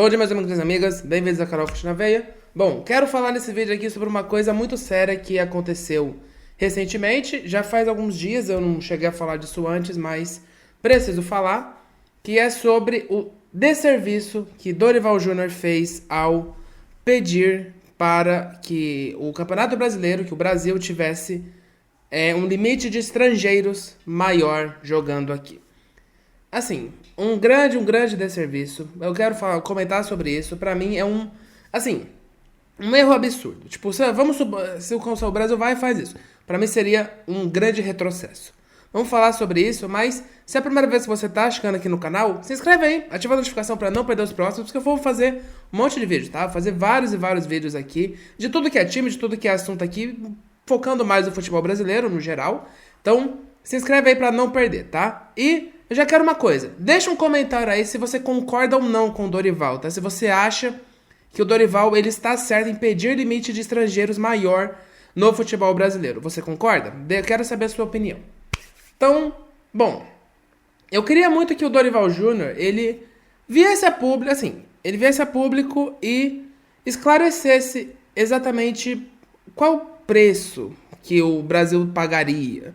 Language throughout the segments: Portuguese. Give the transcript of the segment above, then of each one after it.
Bom dia, meus amigos e amigas, bem-vindos ao canal Fute na Veia. Bom, quero falar nesse vídeo aqui sobre uma coisa muito séria que aconteceu recentemente. Já faz alguns dias, eu não cheguei a falar disso antes, mas preciso falar, que é sobre o desserviço que Dorival Júnior fez ao pedir para que o Campeonato Brasileiro, que o Brasil tivesse um limite de estrangeiros maior jogando aqui. Assim, um grande desserviço. Eu quero comentar sobre isso. Pra mim é um erro absurdo. Tipo, se o Brasil vai e faz isso. Pra mim seria um grande retrocesso. Vamos falar sobre isso, mas se é a primeira vez que você tá chegando aqui no canal, se inscreve aí, ativa a notificação pra não perder os próximos, porque eu vou fazer um monte de vídeos, tá? Vou fazer vários e vários vídeos aqui, de tudo que é time, de tudo que é assunto aqui, focando mais no futebol brasileiro, no geral. Então, se inscreve aí pra não perder, tá? E eu já quero uma coisa, deixa um comentário aí se você concorda ou não com o Dorival, tá? Se você acha que o Dorival ele está certo em pedir limite de estrangeiros maior no futebol brasileiro. Você concorda? Eu quero saber a sua opinião. Então, bom, eu queria muito que o Dorival Júnior, ele viesse a público e esclarecesse exatamente qual o preço que o Brasil pagaria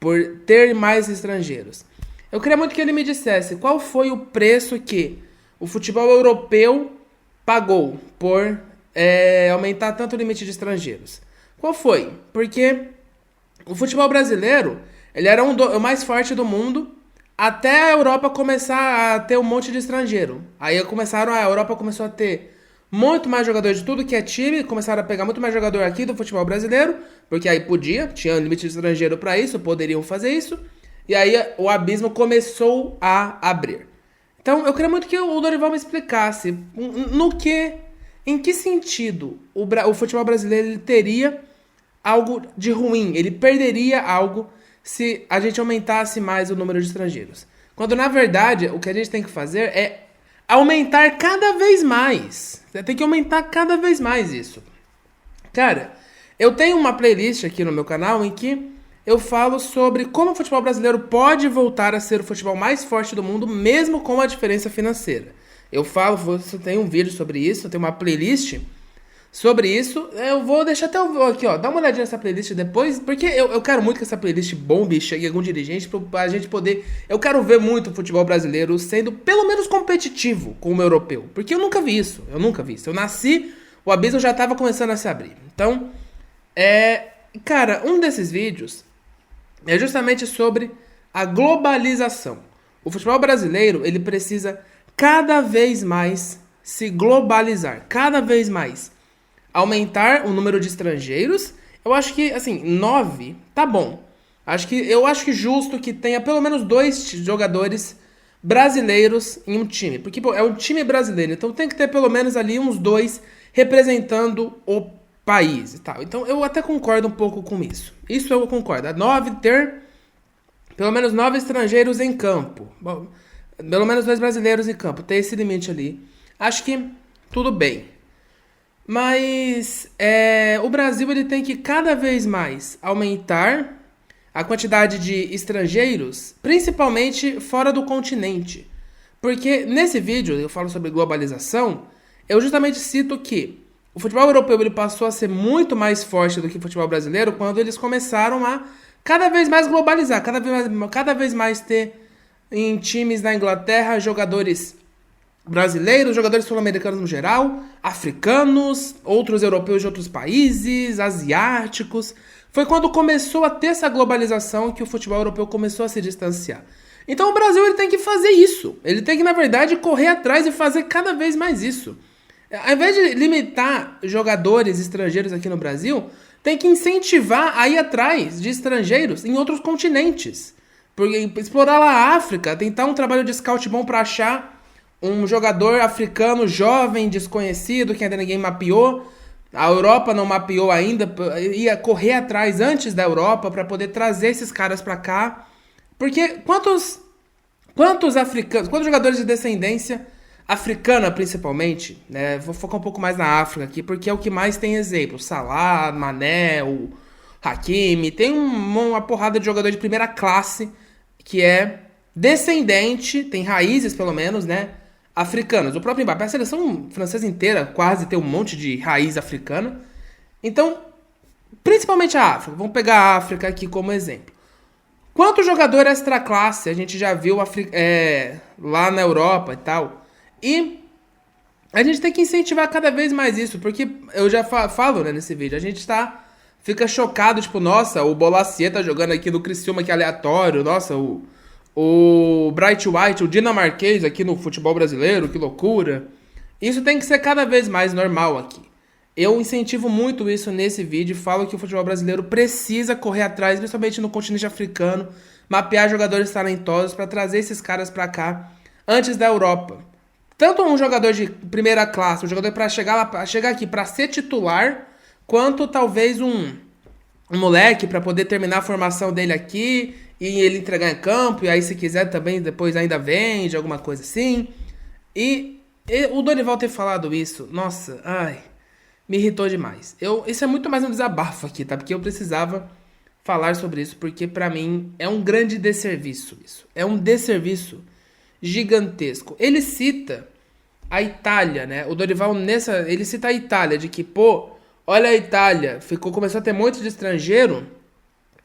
por ter mais estrangeiros. Eu queria muito que ele me dissesse qual foi o preço que o futebol europeu pagou por aumentar tanto o limite de estrangeiros. Qual foi? Porque o futebol brasileiro, ele era o mais forte do mundo até a Europa começar a ter um monte de estrangeiro. Aí a Europa começou a ter muito mais jogadores de tudo que é time, começaram a pegar muito mais jogador aqui do futebol brasileiro, porque aí tinha um limite de estrangeiro para isso, poderiam fazer isso. E aí o abismo começou a abrir. Então eu queria muito que o Dorival me explicasse em que sentido o futebol brasileiro ele teria algo de ruim, ele perderia algo se a gente aumentasse mais o número de estrangeiros. Quando na verdade o que a gente tem que fazer é aumentar cada vez mais. Tem que aumentar cada vez mais isso. Cara, eu tenho uma playlist aqui no meu canal em que eu falo sobre como o futebol brasileiro pode voltar a ser o futebol mais forte do mundo, mesmo com a diferença financeira. Eu tenho um vídeo sobre isso, eu tenho uma playlist sobre isso. Eu vou deixar até aqui, ó, dá uma olhadinha nessa playlist depois, porque eu quero muito que essa playlist bombe, chegue algum dirigente pra gente poder. Eu quero ver muito o futebol brasileiro sendo pelo menos competitivo com o europeu, porque eu nunca vi isso. Eu nasci, o abismo já tava começando a se abrir. Então, cara, um desses vídeos é justamente sobre a globalização. O futebol brasileiro, ele precisa cada vez mais se globalizar, cada vez mais aumentar o número de estrangeiros. Eu acho que, 9 tá bom. Eu acho que justo que tenha pelo menos 2 jogadores brasileiros em um time. Porque, é um time brasileiro, então tem que ter pelo menos ali uns 2 representando o país e tal. Então eu até concordo um pouco com isso. Isso eu concordo. Ter pelo menos 9 estrangeiros em campo. Bom, pelo menos 2 brasileiros em campo. Ter esse limite ali. Acho que tudo bem. Mas o Brasil ele tem que cada vez mais aumentar a quantidade de estrangeiros, principalmente fora do continente. Porque nesse vídeo eu falo sobre globalização, eu justamente cito que o futebol europeu ele passou a ser muito mais forte do que o futebol brasileiro quando eles começaram a cada vez mais globalizar, cada vez mais ter em times na Inglaterra jogadores brasileiros, jogadores sul-americanos no geral, africanos, outros europeus de outros países, asiáticos. Foi quando começou a ter essa globalização que o futebol europeu começou a se distanciar. Então o Brasil ele tem que fazer isso. Ele tem que, na verdade, correr atrás e fazer cada vez mais isso. Ao invés de limitar jogadores estrangeiros aqui no Brasil, tem que incentivar a ir atrás de estrangeiros em outros continentes. Porque explorar lá a África, tentar um trabalho de scout bom para achar um jogador africano jovem, desconhecido, que ainda ninguém mapeou. A Europa não mapeou ainda, ia correr atrás antes da Europa para poder trazer esses caras para cá. Porque quantos africanos, quantos jogadores de descendência africana principalmente, né? Vou focar um pouco mais na África aqui, porque é o que mais tem exemplo. Salah, Mané, o Hakimi, tem uma porrada de jogador de primeira classe que é descendente, tem raízes pelo menos, né? africanas. O próprio Mbappé, a seleção francesa inteira quase tem um monte de raiz africana. Então, principalmente a África. Vamos pegar a África aqui como exemplo. Quanto jogador extra classe a gente já viu lá na Europa e tal. E a gente tem que incentivar cada vez mais isso, porque eu já falo, né, nesse vídeo, a gente fica chocado, tipo, nossa, o Bolasie tá jogando aqui no Criciúma, que é aleatório, nossa, o Bright White, o dinamarquês aqui no futebol brasileiro, que loucura. Isso tem que ser cada vez mais normal aqui. Eu incentivo muito isso nesse vídeo, falo que o futebol brasileiro precisa correr atrás, principalmente no continente africano, mapear jogadores talentosos para trazer esses caras para cá antes da Europa. Tanto um jogador de primeira classe, um jogador para chegar aqui para ser titular, quanto talvez um moleque para poder terminar a formação dele aqui e ele entregar em campo, e aí se quiser também depois ainda vende, alguma coisa assim. E o Dorival ter falado isso, nossa, me irritou demais. Isso é muito mais um desabafo aqui, tá? Porque eu precisava falar sobre isso, porque pra mim é um grande desserviço isso. É um desserviço gigantesco. Ele cita a Itália, né? O Dorival ele cita a Itália, de que, pô, olha a Itália, começou a ter muito de estrangeiro,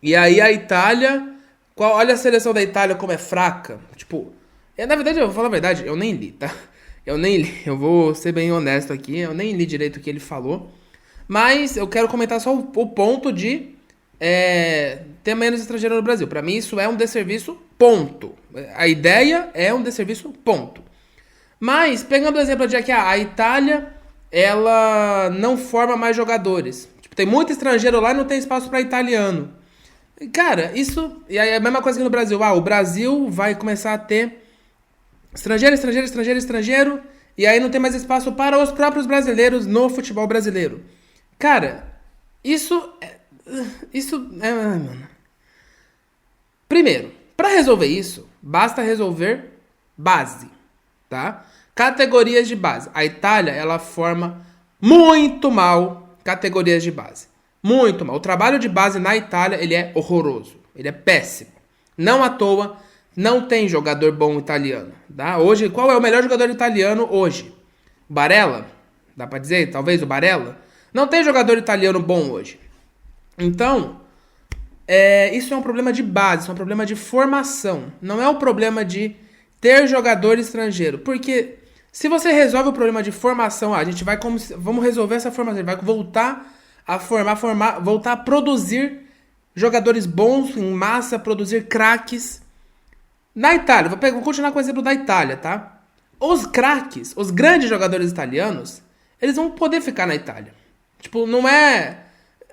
e aí a Itália, olha a seleção da Itália como é fraca. Tipo, na verdade, eu vou falar a verdade, eu nem li, tá? Eu nem li, eu vou ser bem honesto aqui, eu nem li direito o que ele falou, mas eu quero comentar só o ponto de ter menos estrangeiro no Brasil. Pra mim isso é um desserviço, ponto. A ideia é um desserviço, ponto. Mas, pegando o exemplo de que a Itália, ela não forma mais jogadores. Tipo, tem muito estrangeiro lá e não tem espaço pra italiano. Cara, isso é a mesma coisa que no Brasil. O Brasil vai começar a ter estrangeiro, e aí não tem mais espaço para os próprios brasileiros no futebol brasileiro. Cara, mano. Primeiro, para resolver isso, basta resolver base, tá? Categorias de base. A Itália, ela forma muito mal categorias de base. Muito mal. O trabalho de base na Itália, ele é horroroso. Ele é péssimo. Não à toa, não tem jogador bom italiano, tá? Hoje, qual é o melhor jogador italiano hoje? Barella? Dá pra dizer? Talvez o Barella? Não tem jogador italiano bom hoje. Então, isso é um problema de base, isso é um problema de formação. Não é um problema de ter jogador estrangeiro. Porque se você resolve o problema de formação, vamos resolver essa formação, a gente vai voltar a voltar a produzir jogadores bons em massa, produzir craques. Na Itália, vou continuar com o exemplo da Itália, tá? Os craques, os grandes jogadores italianos, eles vão poder ficar na Itália. Tipo, não é...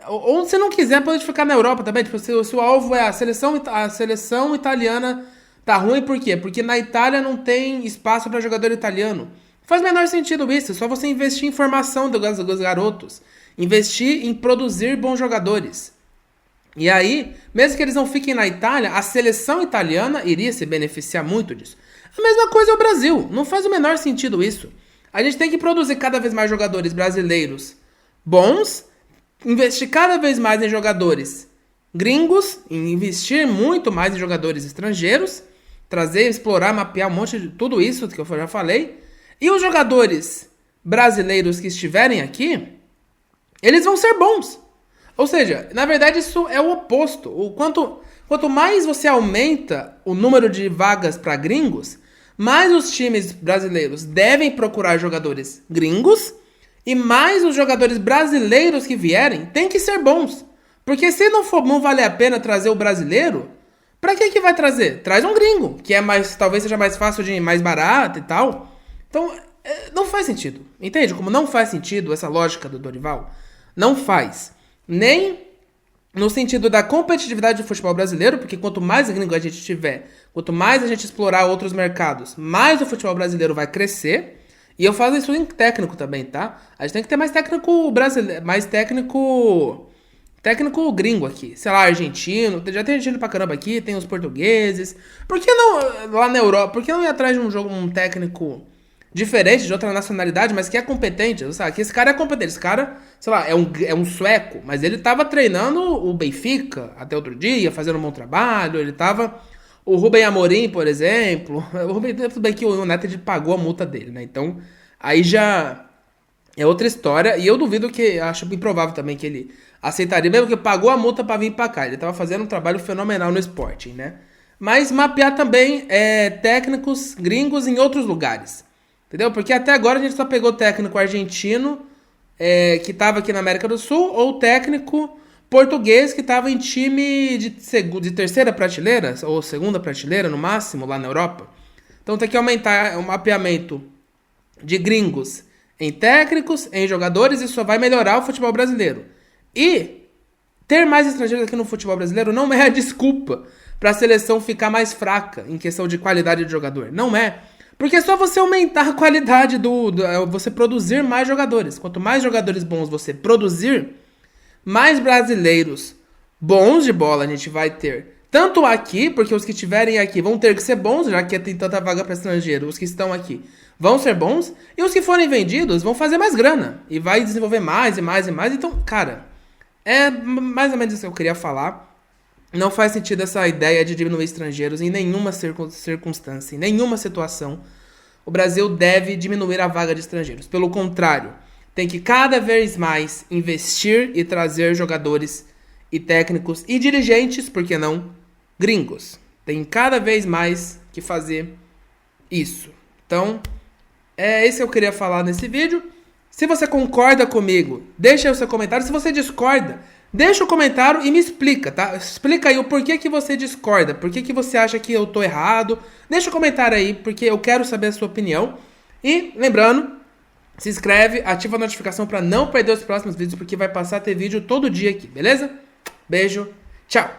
Ou se não quiser, pode ficar na Europa também. Tipo, se o alvo é a seleção italiana tá ruim, por quê? Porque na Itália não tem espaço para jogador italiano. Faz o menor sentido isso. É só você investir em formação dos garotos. Investir em produzir bons jogadores. E aí, mesmo que eles não fiquem na Itália, a seleção italiana iria se beneficiar muito disso. A mesma coisa é o Brasil. Não faz o menor sentido isso. A gente tem que produzir cada vez mais jogadores brasileiros bons, investir cada vez mais em jogadores gringos, investir muito mais em jogadores estrangeiros, trazer, explorar, mapear um monte de tudo isso que eu já falei. E os jogadores brasileiros que estiverem aqui, eles vão ser bons. Ou seja, na verdade isso é o oposto. Quanto mais você aumenta o número de vagas para gringos, mais os times brasileiros devem procurar jogadores gringos e mais os jogadores brasileiros que vierem têm que ser bons. Porque se não vale a pena trazer o brasileiro, pra que vai trazer? Traz um gringo, que talvez seja mais fácil, mais barato e tal. Então, não faz sentido. Entende como não faz sentido essa lógica do Dorival? Não faz. Nem no sentido da competitividade do futebol brasileiro, porque quanto mais gringo a gente tiver, quanto mais a gente explorar outros mercados, mais o futebol brasileiro vai crescer. E eu falo isso em técnico também, tá? A gente tem que ter mais técnico brasileiro, mais técnico gringo aqui. Sei lá, argentino, já tem argentino pra caramba aqui, tem os portugueses. Por que não, lá na Europa, por que não ir atrás de um técnico diferente, de outra nacionalidade, mas que é competente, sabe? Que esse cara é competente, esse cara, sei lá, é um sueco, mas ele tava treinando o Benfica até outro dia, fazendo um bom trabalho, ele tava O Rubem Amorim, por exemplo, o Rubem, tudo bem que o United pagou a multa dele, né? Então, aí já é outra história. E eu duvido que, acho improvável também que ele aceitaria, mesmo que pagou a multa pra vir pra cá. Ele tava fazendo um trabalho fenomenal no Sporting, né? Mas mapear também técnicos gringos em outros lugares. Entendeu? Porque até agora a gente só pegou técnico argentino que tava aqui na América do Sul, ou técnico português que tava em time de terceira prateleira, ou segunda prateleira no máximo, lá na Europa. Então tem que aumentar o mapeamento de gringos em técnicos, em jogadores, e só vai melhorar o futebol brasileiro. E ter mais estrangeiros aqui no futebol brasileiro não é a desculpa para a seleção ficar mais fraca em questão de qualidade de jogador. Não é. Porque é só você aumentar a qualidade você produzir mais jogadores. Quanto mais jogadores bons você produzir, mais brasileiros bons de bola a gente vai ter. Tanto aqui, porque os que estiverem aqui vão ter que ser bons, já que tem tanta vaga para estrangeiro, os que estão aqui vão ser bons, e os que forem vendidos vão fazer mais grana, e vai desenvolver mais e mais e mais. Então, cara, é mais ou menos isso que eu queria falar. Não faz sentido essa ideia de diminuir estrangeiros em nenhuma circunstância, em nenhuma situação. O Brasil deve diminuir a vaga de estrangeiros. Pelo contrário, tem que cada vez mais investir e trazer jogadores e técnicos e dirigentes, por que não, gringos. Tem cada vez mais que fazer isso. Então, é isso que eu queria falar nesse vídeo. Se você concorda comigo, deixa aí o seu comentário. Se você discorda, deixa o comentário e me explica, tá? Explica aí o porquê que você discorda, por que você acha que eu tô errado. Deixa o comentário aí, porque eu quero saber a sua opinião. E, lembrando, se inscreve, ativa a notificação para não perder os próximos vídeos, porque vai passar a ter vídeo todo dia aqui, beleza? Beijo, tchau!